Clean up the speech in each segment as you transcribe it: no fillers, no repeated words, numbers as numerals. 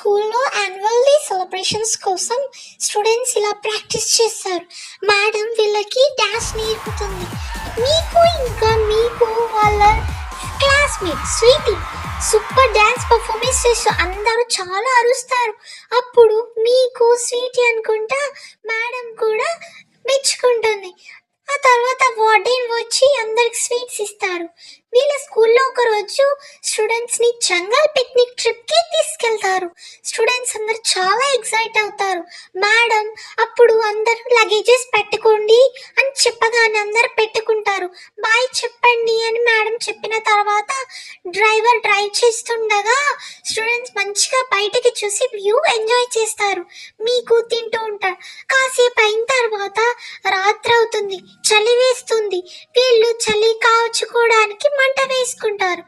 స్కూల్లో annual day celebrations కోసం students ఇలా ప్రాక్టీస్ చేస్తారు. మేడం వీళ్ళకి డాన్స్ నేర్పుతుంది. మీకు వాళ్ళ classmate Sweety super dance performance చేస్తూ అందరూ చాలా అరుస్తారు. అప్పుడు మీకు స్వీటీ అనుకుంటా మేడం కూడా మెచ్చుకుంటుంది. ఆ తర్వాత వార్డెన్ వచ్చి అందరికి స్వీట్స్ ఇస్తారు. వీళ్ళ స్కూల్లో ఒక రోజు స్టూడెంట్స్ని జంగల్ పిక్నిక్ ట్రిప్కి తీసుకెళ్తారు. స్టూడెంట్స్ అందరు చాలా ఎక్సైట్ అవుతారు. మేడం అప్పుడు అందరూ లగేజెస్ పెట్టుకోండి అని చెప్పగానే అందరు పెట్టుకుంటారు. బాయ్ చెప్పండి అని మేడం చెప్పిన తర్వాత డ్రైవర్ డ్రైవ్ చేస్తుండగా స్టూడెంట్స్ మంచిగా బయటకి చూసి వ్యూ ఎంజాయ్ చేస్తారు. మీకు తింటూ ఉంటారు. కాసేపు అయిన తర్వాత రాత్రి అవుతుంది, చలి వేస్తుంది. వీళ్ళు చలి కాచుకోవడానికి మంట వేసుకుంటారు.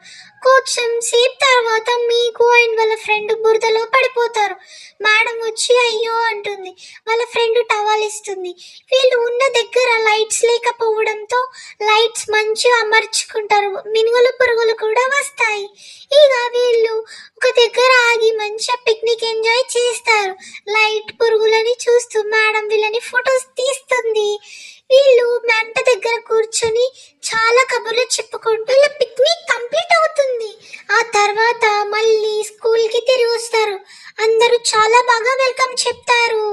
కొంచెం సేపు తర్వాత మీకు అండ్ వాళ్ళ ఫ్రెండ్ బురదలో పడిపోతారు. మేడం వచ్చి అయ్యో అంటుంది. వాళ్ళ ఫ్రెండ్ టవల్ ఇస్తుంది. వీళ్ళు ఉన్న దగ్గర లైట్స్ లేకపోవడంతో లైట్స్ మంచిగా అమర్చుకుంటారు. మినుగులు పురుగులు కూడా వస్తాయి. ఇక వీళ్ళు ఒక దగ్గర ఆగి మంచిగా పిక్నిక్ ఎంజాయ్ చేస్తారు. లైట్ పురుగులని చూస్తూ మేడం వీళ్ళని ఫొటోస్ తీస్తుంది. వీళ్ళు మంట దగ్గర కూర్చొని చాలా కబుర్లు చెప్పుకుంటూ వీళ్ళ పిక్నిక్ కంప్లీట్ అవుతుంది. ఆ తర్వాత మళ్ళీ స్కూల్కి తిరిగి వస్తారు. అందరూ చాలా బాగా వెల్కమ్ చెప్తారు.